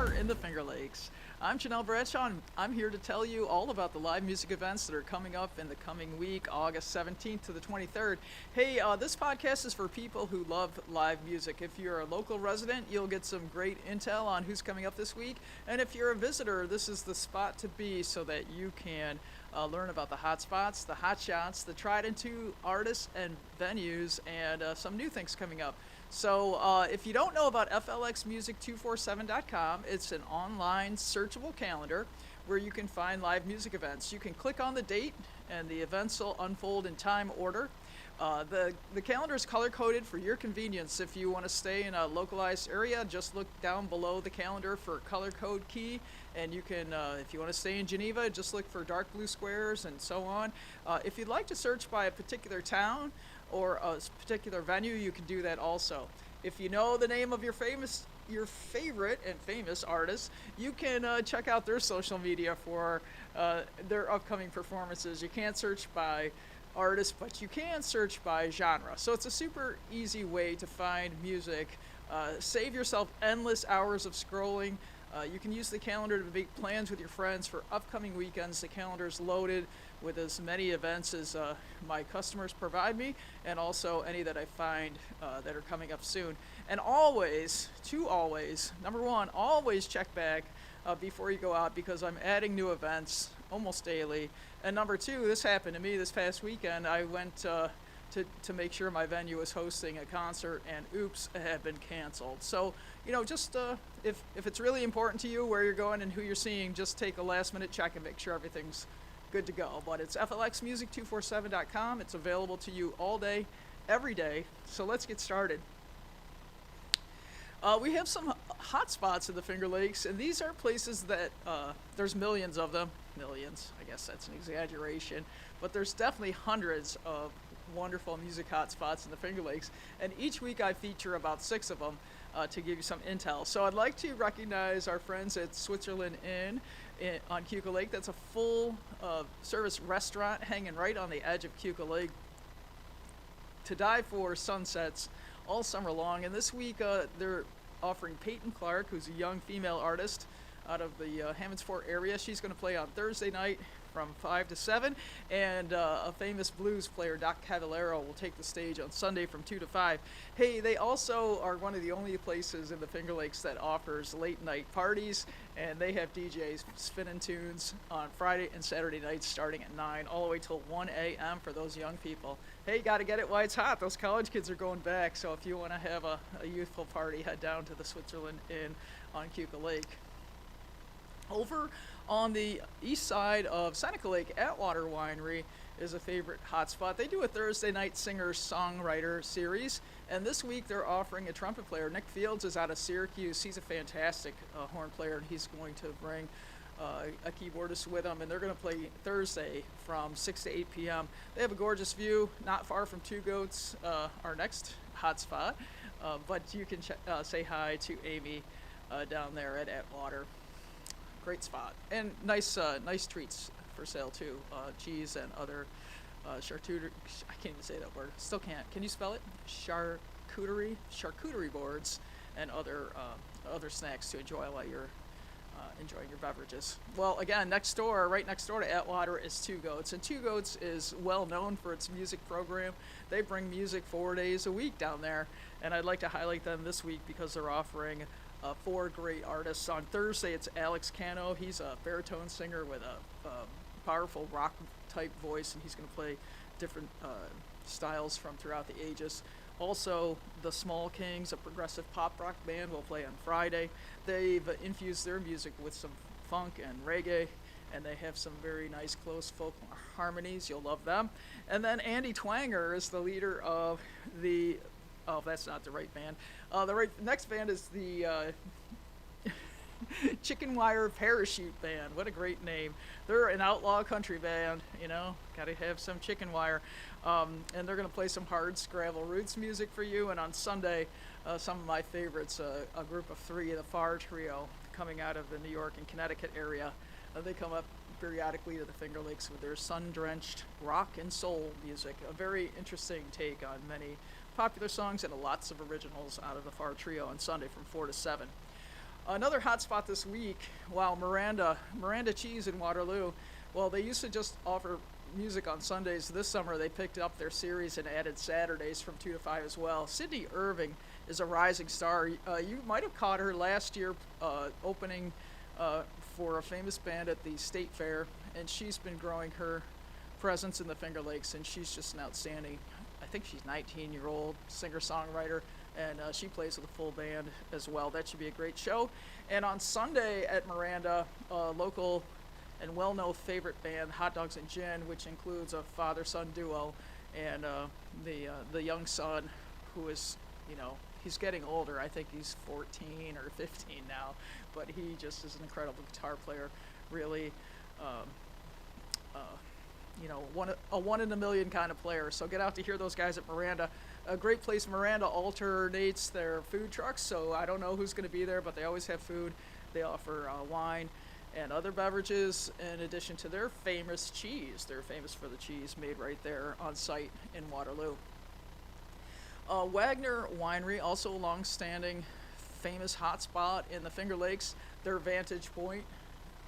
summer in the Finger Lakes. I'm Janelle Bradshaw, and I'm here to tell you all about the live music events that are coming up in the coming week, August 17th to the 23rd. Hey, this podcast is for people who love live music. If you're a local resident, you'll get some great intel on who's coming up this week. And if you're a visitor, this is the spot to be so that you can learn about the hot spots, the hot shots, the tried and true artists and venues, and some new things coming up. So if you don't know about FLXmusic247.com, it's an online searchable calendar where you can find live music events. You can click on the date and the events will unfold in time order. The calendar is color-coded for your convenience. If you want to stay in a localized area, just look down below the calendar for color code key, and you can, if you want to stay in Geneva, just look for dark blue squares and so on. If you'd like to search by a particular town or a particular venue, you can do that also. If you know the name of your favorite and famous artist, you can check out their social media for their upcoming performances. You can't search by artist, but you can search by genre. So it's a super easy way to find music. Save yourself endless hours of scrolling. You can use the calendar to make plans with your friends for upcoming weekends. The calendar is loaded with as many events as my customers provide me, and also any that I find that are coming up soon. And always, number one, always check back before you go out, because I'm adding new events almost daily. And number two, this happened to me this past weekend. I went to make sure my venue was hosting a concert, and oops, it had been canceled. So, just if it's really important to you where you're going and who you're seeing, just take a last minute check and make sure everything's good to go. But it's FLXmusic247.com. It's available to you all day, every day. So let's get started. We have some hot spots in the Finger Lakes, and these are places that there's millions of them. Millions, I guess that's an exaggeration, but there's definitely hundreds of wonderful music hot spots in the Finger Lakes, and each week I feature about 6 of them to give you some intel. So I'd like to recognize our friends at Switzerland Inn on Keuka Lake. That's a full service restaurant hanging right on the edge of Keuka Lake, to die for sunsets all summer long. And this week they're offering Peyton Clark, who's a young female artist out of the Hammonds Fort area. She's going to play on Thursday night from 5 to 7, and a famous blues player, Doc Cavallero, will take the stage on Sunday from 2 to 5. Hey, they also are one of the only places in the Finger Lakes that offers late night parties, and they have DJs spinning tunes on Friday and Saturday nights starting at 9 all the way till 1 a.m. for those young people. Hey, got to get it while it's hot. Those college kids are going back, so if you want to have a youthful party, head down to the Switzerland Inn on Keuka Lake. Over on the east side of Seneca Lake, Atwater Winery is a favorite hotspot. They do a Thursday night singer-songwriter series, and this week they're offering a trumpet player. Nick Fields is out of Syracuse. He's a fantastic horn player, and he's going to bring a keyboardist with him, and they're going to play Thursday from 6 to 8 p.m. They have a gorgeous view, not far from Two Goats, our next hotspot, but you can say hi to Amy down there at Atwater. Great spot, and nice treats for sale too. Cheese and other charcuterie. I can't even say that word. Still can't. Can you spell it? Charcuterie boards and other snacks to enjoy while you're enjoying your beverages. Well, again, right next door to Atwater is Two Goats, and Two Goats is well known for its music program. They bring music 4 days a week down there, and I'd like to highlight them this week because they're offering 4 great artists. On Thursday, it's Alex Cano. He's a baritone singer with a powerful rock type voice, and he's going to play different styles from throughout the ages. Also, the Small Kings, a progressive pop rock band, will play on Friday. They've infused their music with some funk and reggae, and they have some very nice close folk harmonies. You'll love them. And then Andy Twanger is the leader of the that's not the right band. Next band is the Chicken Wire Parachute Band. What a great name. They're an outlaw country band, got to have some chicken wire. And they're going to play some hard Scrabble roots music for you. And on Sunday, some of my favorites, a group of 3, the Far Trio, coming out of the New York and Connecticut area. They come up periodically to the Finger Lakes with their sun-drenched rock and soul music. A very interesting take on many popular songs and lots of originals out of the Far Trio on Sunday from 4 to 7. Another hot spot this week, Miranda Cheese in Waterloo. Well, they used to just offer music on Sundays. This summer they picked up their series and added Saturdays from 2 to 5 as well. Sydney Irving is a rising star. You might have caught her last year opening for a famous band at the State Fair, and she's been growing her presence in the Finger Lakes, and she's just an outstanding, I think she's 19-year-old singer-songwriter, and she plays with a full band as well. That should be a great show. And on Sunday at Miranda, local and well-known favorite band, Hot Dogs and Gin, which includes a father-son duo, and the young son, who is, he's getting older. I think he's 14 or 15 now, but he just is an incredible guitar player. Really, a one in a million kind of player. So get out to hear those guys at Miranda. A great place. Miranda alternates their food trucks, so I don't know who's going to be there, but they always have food. They offer wine and other beverages, in addition to their famous cheese. They're famous for the cheese made right there on site in Waterloo. Wagner Winery, also a long-standing famous hotspot in the Finger Lakes. Their vantage point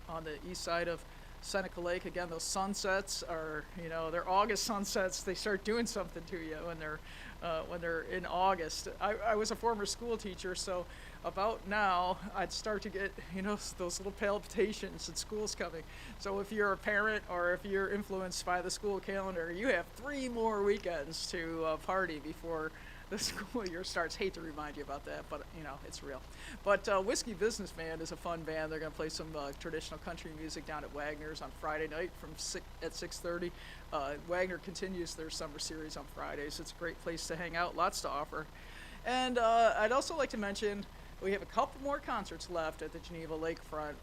on the east side of Seneca Lake. Again, those sunsets are, they're August sunsets. They start doing something to you when they're in August. I was a former school teacher, so about now I'd start to get, those little palpitations that school's coming. So if you're a parent or if you're influenced by the school calendar, you have 3 more weekends to party before the school year starts. Hate to remind you about that, but it's real. But Whiskey Business Band is a fun band. They're going to play some traditional country music down at Wagner's on Friday night at 6:30. Wagner continues their summer series on Fridays. It's a great place to hang out, lots to offer. And I'd also like to mention we have a couple more concerts left at the Geneva Lakefront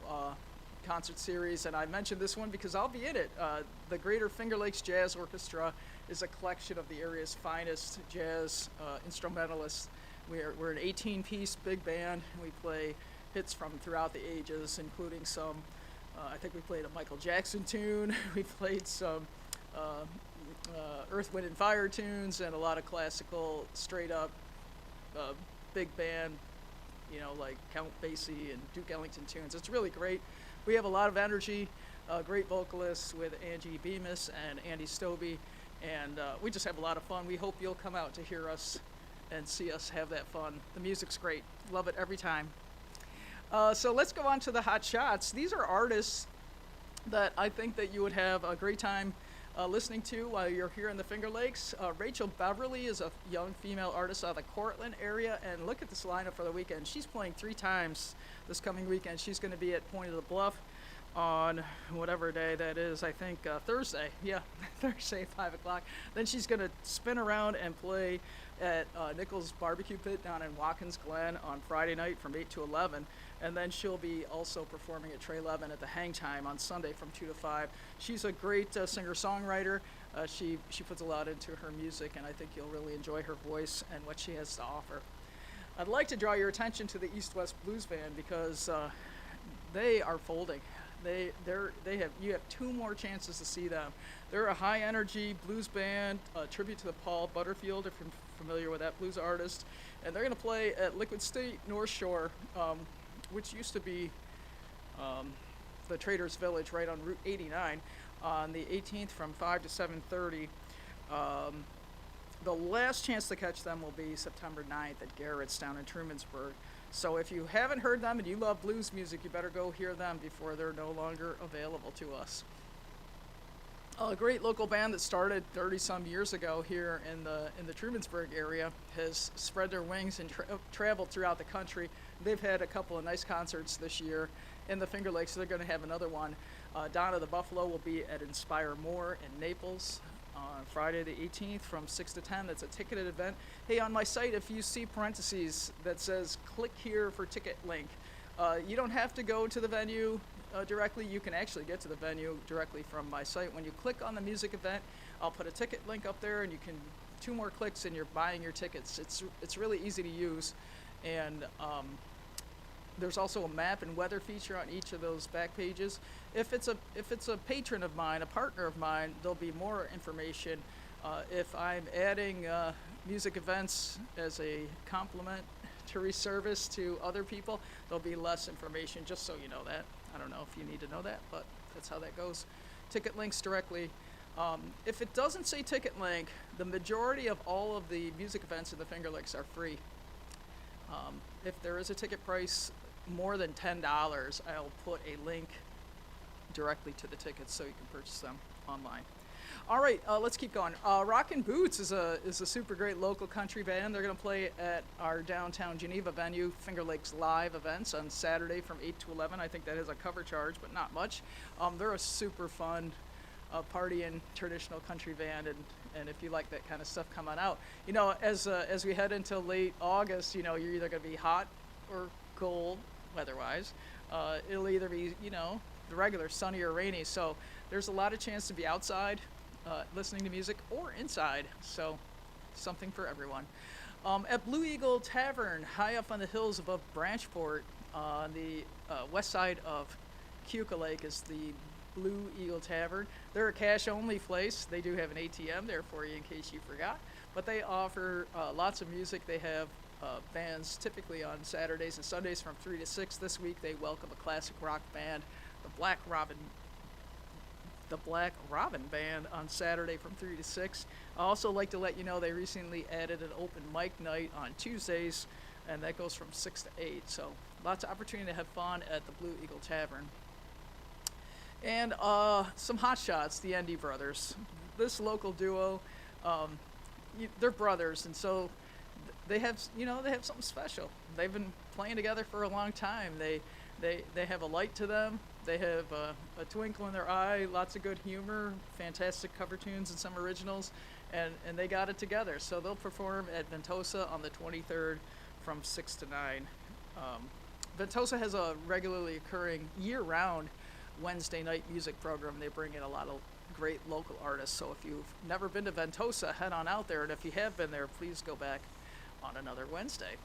concert series, and I mentioned this one because I'll be in it. The Greater Finger Lakes Jazz Orchestra is a collection of the area's finest jazz instrumentalists. We're an 18-piece big band, and we play hits from throughout the ages, including some, I think we played a Michael Jackson tune, we played some Earth, Wind, and Fire tunes, and a lot of classical, straight-up big band, like Count Basie and Duke Ellington tunes. It's really great. We have a lot of energy, great vocalists with Angie Bemis and Andy Stobie, and we just have a lot of fun. We hope you'll come out to hear us and see us have that fun. The music's great. Love it every time. So let's go on to the hot shots. These are artists that I think that you would have a great time listening to while you're here in the Finger Lakes. Rachel Beverly is a young female artist out of the Cortland area, and look at this lineup for the weekend. She's playing 3 times this coming weekend. She's going to be at Point of the Bluff on whatever day that is, I think Thursday. Yeah, Thursday at 5 o'clock. Then she's going to spin around and play at Nichols Barbecue Pit down in Watkins Glen on Friday night from 8 to 11. And then she'll be also performing at Trey Levin at the Hang Time on Sunday from 2 to 5. She's a great singer-songwriter. She puts a lot into her music, and I think you'll really enjoy her voice and what she has to offer. I'd like to draw your attention to the East West Blues Band because they are folding. You have 2 more chances to see them. They're a high-energy blues band, a tribute to the Paul Butterfield, if you're familiar with that blues artist. And they're going to play at Liquid State North Shore, which used to be the Traders Village right on Route 89 on the 18th from 5 to 7:30. The last chance to catch them will be September 9th at Garrett's down in Trumansburg. So if you haven't heard them and you love blues music, you better go hear them before they're no longer available to us. A great local band that started 30-some years ago here in the Trumansburg area has spread their wings and traveled throughout the country. They've had a couple of nice concerts this year in the Finger Lakes. So they're going to have another one. Donna the Buffalo will be at Inspire More in Naples on Friday the 18th from 6 to 10. That's a ticketed event. Hey, on my site, if you see parentheses that says click here for ticket link, you don't have to go to the venue directly. You can actually get to the venue directly from my site. When you click on the music event, I'll put a ticket link up there, and you can 2 more clicks and you're buying your tickets. It's really easy to use, and there's also a map and weather feature on each of those back pages. If it's a patron of mine, a partner of mine, there'll be more information. If I'm adding music events as a complement to reservice to other people, there'll be less information, just so you know that. I don't know if you need to know that, but that's how that goes. Ticket links directly. If it doesn't say ticket link, the majority of all of the music events in the Finger Lakes are free. If there is a ticket price more than $10, I'll put a link directly to the tickets so you can purchase them online. All right, let's keep going. Rockin' Boots is a super great local country band. They're going to play at our downtown Geneva venue, Finger Lakes Live events on Saturday from 8 to 11. I think that has a cover charge, but not much. They're a super fun partying traditional country band, and if you like that kind of stuff, come on out. You know, as we head into late August, you know, you're either going to be hot or cold weather-wise. It'll either be, you know, the regular sunny or rainy, so there's a lot of chance to be outside listening to music or inside, so something for everyone. At Blue Eagle Tavern, high up on the hills above Branchport, on the west side of Keuka Lake, is the Blue Eagle Tavern. They're a cash-only place. They do have an ATM there for you in case you forgot, but they offer lots of music. They have bands typically on Saturdays and Sundays from 3 to 6. This week they welcome a classic rock band, the Black Robin Band, on Saturday from 3 to 6. I also like to let you know they recently added an open mic night on Tuesdays, and that goes from 6 to 8. So lots of opportunity to have fun at the Blue Eagle Tavern. And some hot shots, the Endy Brothers. This local duo, they're brothers, and so they have something special. They've been playing together for a long time. They have a light to them. They have a twinkle in their eye, lots of good humor, fantastic cover tunes and some originals, and they got it together. So they'll perform at Ventosa on the 23rd from 6 to 9. Ventosa has a regularly occurring year-round Wednesday night music program. They bring in a lot of great local artists. So if you've never been to Ventosa, head on out there, and if you have been there, please go back on another Wednesday.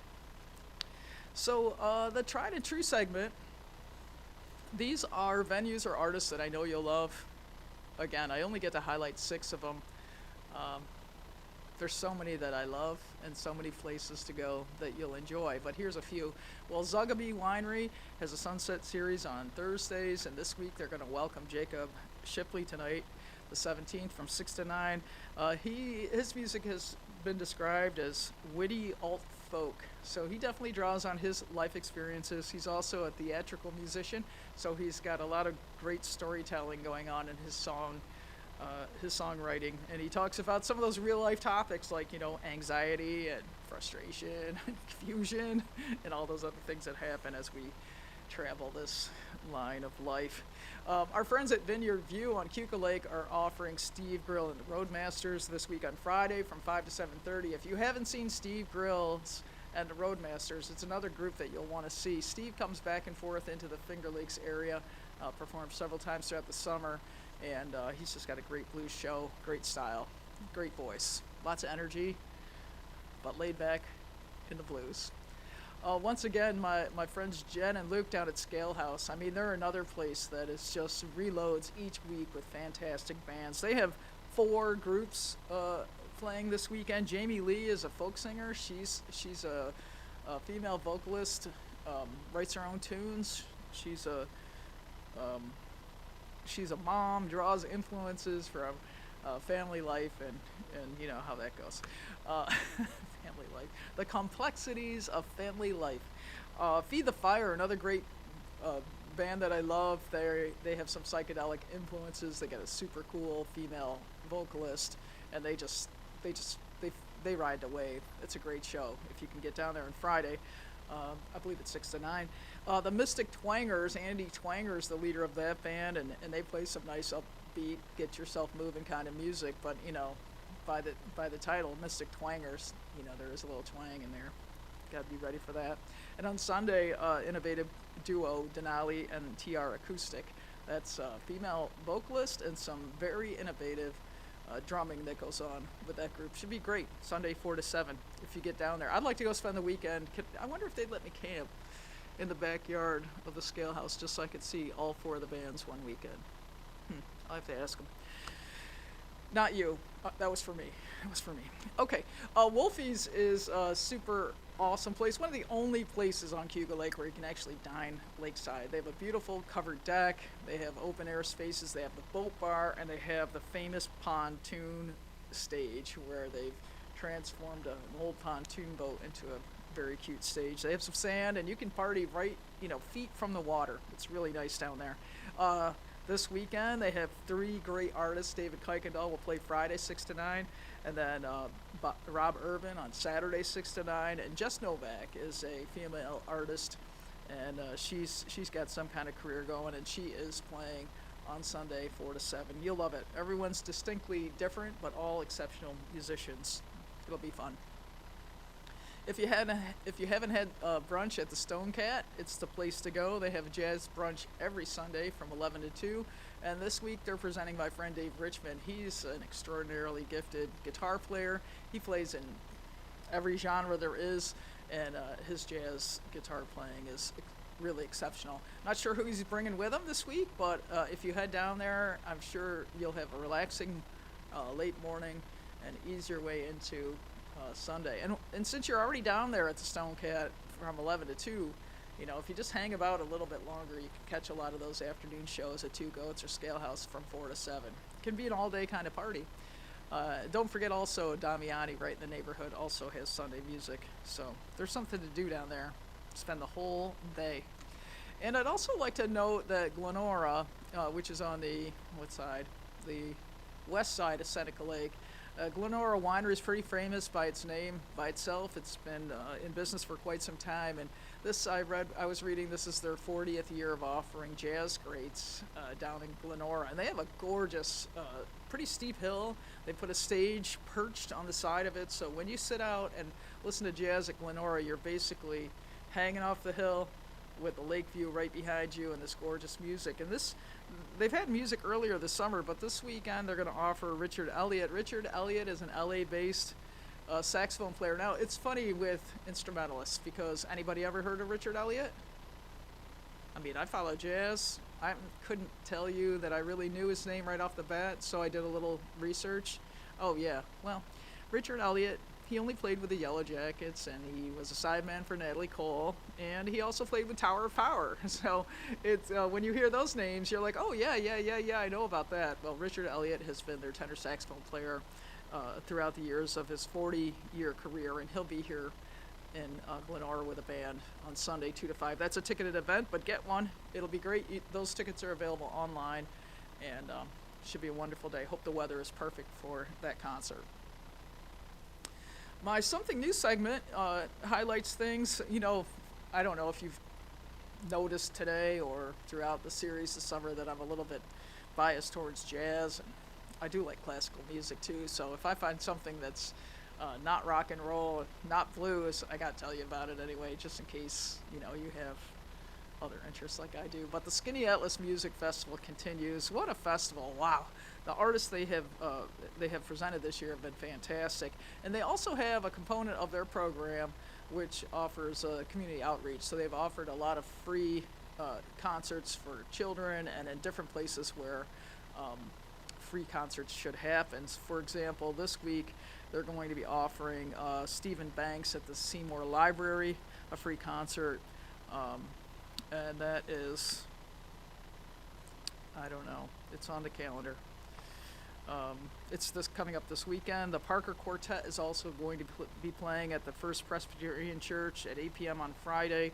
So the tried and true segment, these are venues or artists that I know you'll love. Again, I only get to highlight 6 of them. There's so many that I love and so many places to go that you'll enjoy, but here's a few. Well, Zugibe Winery has a sunset series on Thursdays, and this week they're going to welcome Jacob Shipley tonight, the 17th, from 6 to 9. His music has been described as witty alt folk, so he definitely draws on his life experiences. He's also a theatrical musician, so he's got a lot of great storytelling going on in his songwriting, and he talks about some of those real life topics like, you know, anxiety and frustration and confusion and all those other things that happen as we travel this line of life. Our friends at Vineyard View on Keuka Lake are offering Steve Grill and the Roadmasters this week on Friday from 5 to 7:30. If you haven't seen Steve Grills and the Roadmasters, it's another group that you'll want to see. Steve comes back and forth into the Finger Lakes area, performs several times throughout the summer, and he's just got a great blues show, great style, great voice, lots of energy, but laid back in the blues. Once again, my friends Jen and Luke down at Scalehouse, I mean, they're another place that is just reloads each week with fantastic bands. They have 4 groups playing this weekend. Jamie Lee is a folk singer. She's a female vocalist, writes her own tunes. She's a mom, draws influences from family life, and you know how that goes. Family life, the complexities of family life. Feed the Fire, another great band that I love. They have some psychedelic influences. They got a super cool female vocalist, and they ride the wave. It's a great show if you can get down there on Friday. I believe it's 6 to 9. The Mystic Twangers, Andy Twangers, the leader of that band, and they play some nice upbeat, get yourself moving kind of music. But you know, by the title, Mystic Twangers, you know, there is a little twang in there. Got to be ready for that. And on Sunday, innovative duo Denali and TR Acoustic. That's a female vocalist and some very innovative drumming that goes on with that group. Should be great. Sunday 4 to 7 if you get down there. I'd like to go spend the weekend. I wonder if they'd let me camp in the backyard of the Scalehouse just so I could see all 4 of the bands one weekend. I'll have to ask them. Not you. That was for me. It was for me. Okay. Wolfie's is super awesome place. One of the only places on Keuka Lake where you can actually dine lakeside. They have a beautiful covered deck. They have open air spaces. They have the boat bar, and they have the famous pontoon stage where they've transformed an old pontoon boat into a very cute stage. They have some sand, and you can party right, feet from the water. It's really nice down there. This weekend, they have three great artists. David Kuykendall will play Friday 6 to 9, and then Rob Irvin on Saturday 6 to 9, and Jess Novak is a female artist, and she's got some kind of career going, and she is playing on Sunday 4 to 7. You'll love it. Everyone's distinctly different, but all exceptional musicians. It'll be fun. If you haven't had brunch at the Stone Cat, it's the place to go. They have a jazz brunch every Sunday from 11 to 2. And this week they're presenting my friend Dave Richmond. He's an extraordinarily gifted guitar player. He plays in every genre there is, and his jazz guitar playing is really exceptional. Not sure who he's bringing with him this week, but if you head down there, I'm sure you'll have a relaxing late morning and easier way into Sunday. And since you're already down there at the Stone Cat from 11 to 2, if you just hang about a little bit longer, you can catch a lot of those afternoon shows at Two Goats or Scalehouse from 4 to 7. It can be an all-day kind of party. Don't forget also Damiani right in the neighborhood also has Sunday music. So there's something to do down there. Spend the whole day. And I'd also like to note that Glenora, which is on the, what side? The west side of Seneca Lake, Glenora Winery is pretty famous by its name, by itself. It's been in business for quite some time, and this I was reading, this is their 40th year of offering jazz greats down in Glenora, and they have a gorgeous, pretty steep hill. They put a stage perched on the side of it, so when you sit out and listen to jazz at Glenora, you're basically hanging off the hill with the lake view right behind you and this gorgeous music. And they've had music earlier this summer, but this weekend they're going to offer Richard Elliott. Richard Elliott is an LA-based saxophone player. Now, it's funny with instrumentalists because anybody ever heard of Richard Elliott? I mean, I follow jazz. I couldn't tell you that I really knew his name right off the bat, so I did a little research. Oh, yeah. Well, Richard Elliott, he only played with the Yellow Jackets, and he was a sideman for Natalie Cole, and he also played with Tower of Power. So it's when you hear those names, you're like, oh, yeah, I know about that. Well, Richard Elliott has been their tenor saxophone player throughout the years of his 40-year career, and he'll be here in Glenora with a band on Sunday 2 to 5. That's a ticketed event, but get one. It'll be great. Those tickets are available online, and should be a wonderful day. Hope the weather is perfect for that concert. My Something New segment highlights things, I don't know if you've noticed today or throughout the series this summer that I'm a little bit biased towards jazz. And I do like classical music too, so if I find something that's not rock and roll, not blues, I gotta tell you about it anyway, just in case, you have other interests like I do. But the Skinny Atlas Music Festival continues. What a festival, wow. The artists they have presented this year have been fantastic. And they also have a component of their program which offers community outreach. So they've offered a lot of free concerts for children and in different places where free concerts should happen. For example, this week they're going to be offering Stephen Banks at the Seymour Library a free concert. And that is, I don't know, it's on the calendar. It's coming up this weekend. The Parker Quartet is also going to be playing at the First Presbyterian Church at 8 p.m. on Friday.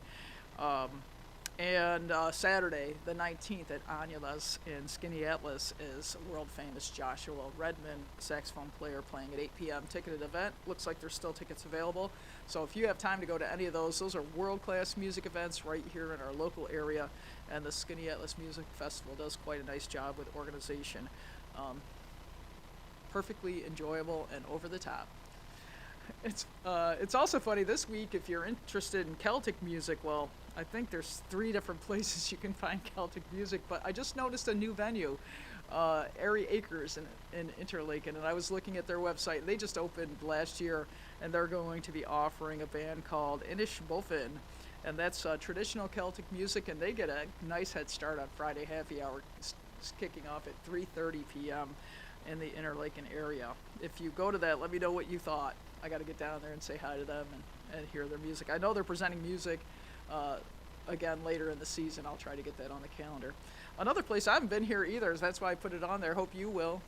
And Saturday, the 19th, at Anula's in Skinny Atlas is world-famous Joshua Redman, saxophone player, playing at 8 p.m. Ticketed event. Looks like there's still tickets available. So if you have time to go to any of those are world-class music events right here in our local area. And the Skinny Atlas Music Festival does quite a nice job with organization. Perfectly enjoyable and over the top. It's also funny this week if you're interested in Celtic music. Well, I think there's 3 different places you can find Celtic music, but I just noticed a new venue, Airy Acres in Interlaken, and I was looking at their website. They just opened last year, and they're going to be offering a band called Inish Bofin, and that's traditional Celtic music, and they get a nice head start on Friday happy hour, kicking off at 3:30 p.m. in the Interlaken area. If you go to that, let me know what you thought. I got to get down there and say hi to them and hear their music. I know they're presenting music again later in the season. I'll try to get that on the calendar. Another place I haven't been here either, so that's why I put it on there. Hope you will.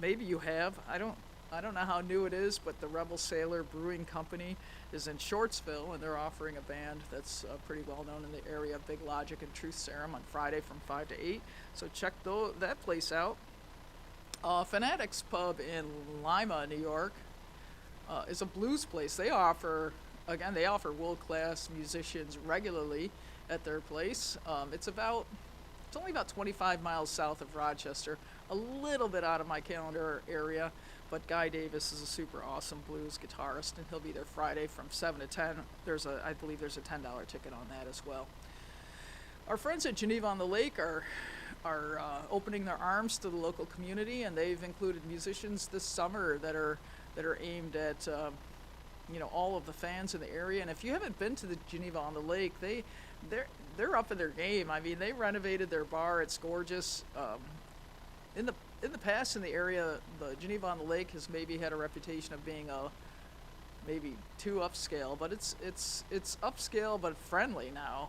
Maybe you have. I don't know how new it is, but the Rebel Sailor Brewing Company is in Shortsville, and they're offering a band that's pretty well known in the area, Big Logic and Truth Serum, on Friday from 5 to 8. So check that place out. Fanatics Pub in Lima, New York, is a blues place. They offer world-class musicians regularly at their place. It's only about 25 miles south of Rochester, a little bit out of my calendar area, but Guy Davis is a super awesome blues guitarist, and he'll be there Friday from 7 to 10. I believe there's a $10 ticket on that as well. Our friends at Geneva on the Lake are opening their arms to the local community, and they've included musicians this summer that are aimed at all of the fans in the area. And if you haven't been to the Geneva on the Lake, they're up in their game. I mean, they renovated their bar. It's gorgeous. In the past in the area, the Geneva on the Lake has maybe had a reputation of being maybe too upscale, but it's upscale but friendly now.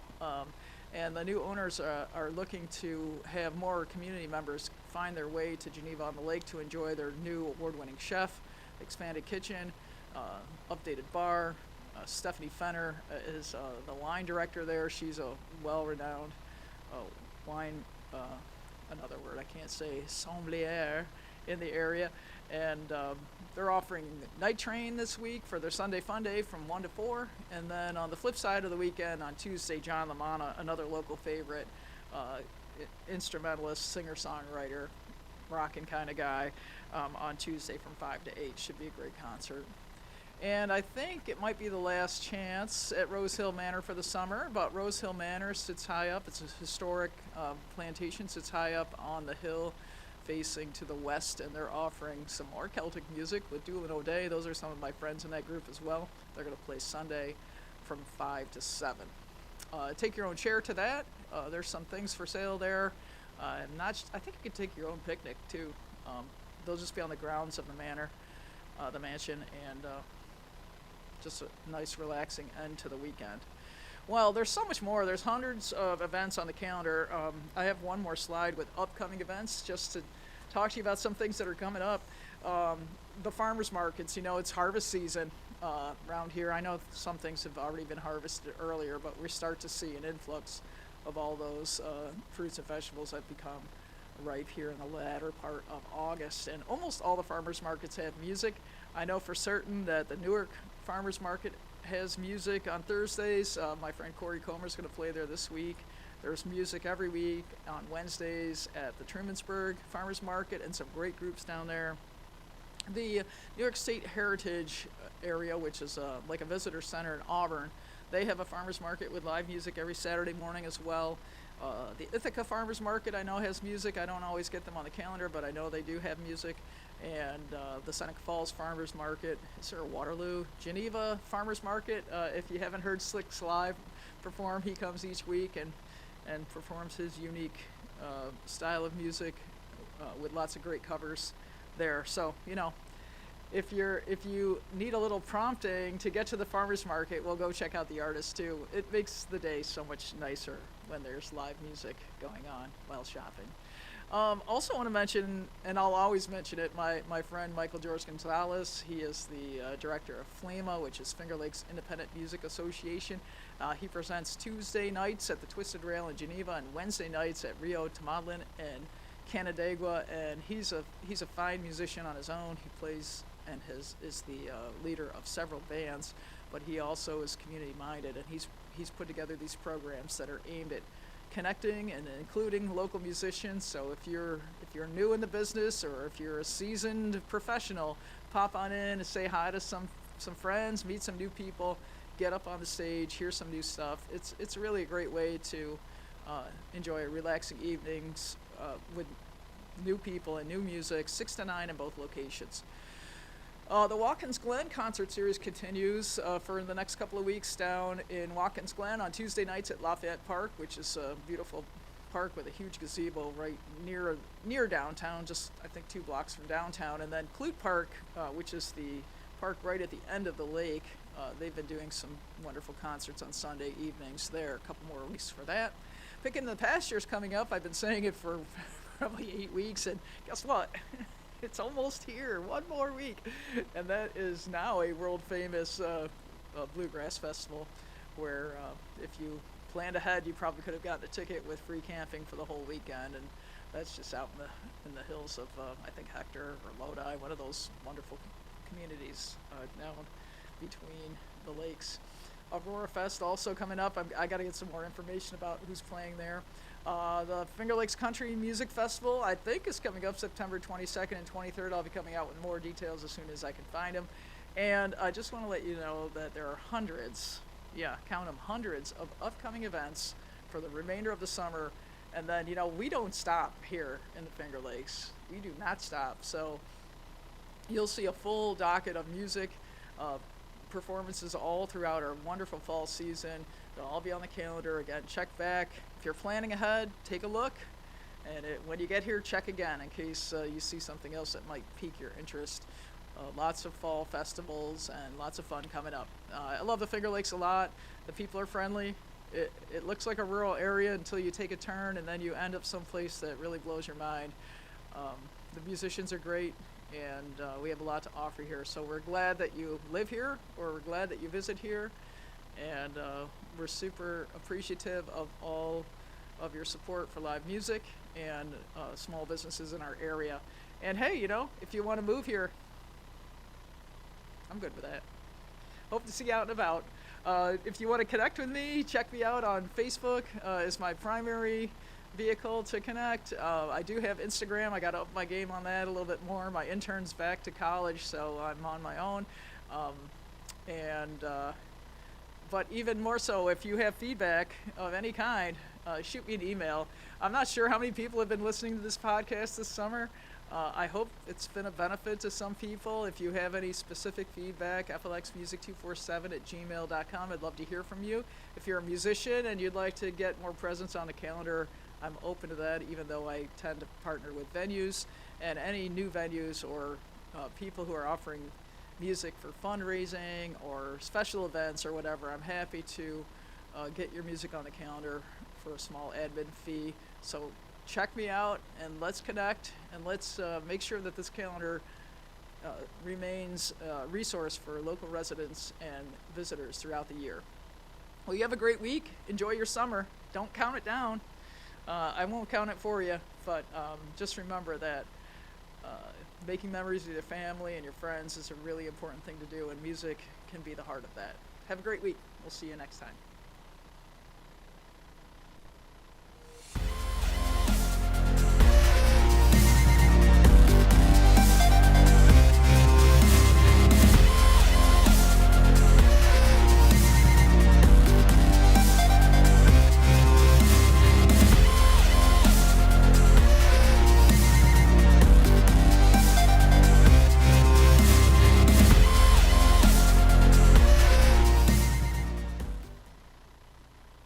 And the new owners are looking to have more community members find their way to Geneva on the Lake to enjoy their new award-winning chef, expanded kitchen, updated bar. Stephanie Fenner is the wine director there. She's a well-renowned wine, another word I can't say, sommelier in the area. And they're offering Night Train this week for their Sunday Fun Day from 1 to 4. And then on the flip side of the weekend, on Tuesday, John LaManna, another local favorite, instrumentalist, singer-songwriter, rockin' kind of guy, on Tuesday from 5 to 8. Should be a great concert. And I think it might be the last chance at Rose Hill Manor for the summer, but Rose Hill Manor sits high up. It's a historic plantation, sits high up on the hill facing to the west, and they're offering some more Celtic music with Doolin O'Day. Those are some of my friends in that group as well. They're going to play Sunday from 5 to 7. Take your own chair to that. There's some things for sale there. I think you could take your own picnic too. They'll just be on the grounds of the manor, the mansion, and just a nice relaxing end to the weekend. Well, there's so much more. There's hundreds of events on the calendar. I have one more slide with upcoming events just to talk to you about some things that are coming up. The farmers markets, it's harvest season around here. I know some things have already been harvested earlier, but we start to see an influx of all those fruits and vegetables that become ripe here in the latter part of August. And almost all the farmers markets have music. I know for certain that the Newark Farmers Market has music on Thursdays. My friend Corey Comer is going to play there this week. There's music every week on Wednesdays at the Trumansburg Farmers Market, and some great groups down there. The New York State Heritage area, which is like a visitor center in Auburn, they have a farmers market with live music every Saturday morning as well. The Ithaca Farmers Market I know has music. I don't always get them on the calendar, but I know they do have music. And the Seneca Falls Farmers Market, is there a Waterloo? Geneva Farmers Market, if you haven't heard Slicks live perform, he comes each week and performs his unique style of music with lots of great covers there. So, if you need a little prompting to get to the farmers market, well, go check out the artist too. It makes the day so much nicer when there's live music going on while shopping. Also want to mention, and I'll always mention it, my friend Michael George Gonzalez. He is the director of FLEMA, which is Finger Lakes Independent Music Association. He presents Tuesday nights at the Twisted Rail in Geneva and Wednesday nights at Rio Tomadlin and Canandaigua. And he's a fine musician on his own. He plays and is the leader of several bands, but he also is community minded, and he's put together these programs that are aimed at connecting and including local musicians. So if you're new in the business, or if you're a seasoned professional, pop on in and say hi to some friends, meet some new people, get up on the stage, hear some new stuff. It's really a great way to enjoy relaxing evenings with new people and new music, 6 to 9 in both locations. The Watkins Glen concert series continues for the next couple of weeks down in Watkins Glen on Tuesday nights at Lafayette Park, which is a beautiful park with a huge gazebo right near downtown, just I think 2 blocks from downtown. And then Clute Park, which is the parked right at the end of the lake. They've been doing some wonderful concerts on Sunday evenings there. A couple more weeks for that. Picking the Pastures coming up. I've been saying it for probably 8 weeks, and guess what? It's almost here. One more week, and that is now a world famous bluegrass festival, where if you planned ahead, you probably could have gotten a ticket with free camping for the whole weekend, and that's just out in the hills of I think Hector or Lodi, one of those wonderful communities down between the lakes. Aurora Fest also coming up. I got to get some more information about who's playing there. The Finger Lakes Country Music Festival, I think, is coming up September 22nd and 23rd. I'll be coming out with more details as soon as I can find them. And I just want to let you know that there are hundreds, count them, hundreds of upcoming events for the remainder of the summer. And then, we don't stop here in the Finger Lakes. We do not stop. So you'll see a full docket of music, performances all throughout our wonderful fall season. They'll all be on the calendar. Again, check back. If you're planning ahead, take a look. And when you get here, check again in case you see something else that might pique your interest. Lots of fall festivals and lots of fun coming up. I love the Finger Lakes a lot. The people are friendly. It looks like a rural area until you take a turn, and then you end up someplace that really blows your mind. The musicians are great, and we have a lot to offer here. So we're glad that you live here, or we're glad that you visit here, and we're super appreciative of all of your support for live music and small businesses in our area. And hey, if you want to move here, I'm good with that. Hope to see you out and about. If you want to connect with me, check me out on Facebook. Is my primary vehicle to connect. I do have Instagram. I got to up my game on that a little bit more. My intern's back to college, so I'm on my own. But even more so, if you have feedback of any kind, shoot me an email. I'm not sure how many people have been listening to this podcast this summer. I hope it's been a benefit to some people. If you have any specific feedback, flxmusic247@gmail.com. I'd love to hear from you. If you're a musician and you'd like to get more presence on the calendar, I'm open to that, even though I tend to partner with venues. And any new venues or people who are offering music for fundraising or special events or whatever, I'm happy to get your music on the calendar for a small admin fee. So check me out and let's connect, and let's make sure that this calendar remains a resource for local residents and visitors throughout the year. Well, you have a great week. Enjoy your summer. Don't count it down. I won't count it for you, but just remember that making memories with your family and your friends is a really important thing to do, and music can be the heart of that. Have a great week. We'll see you next time.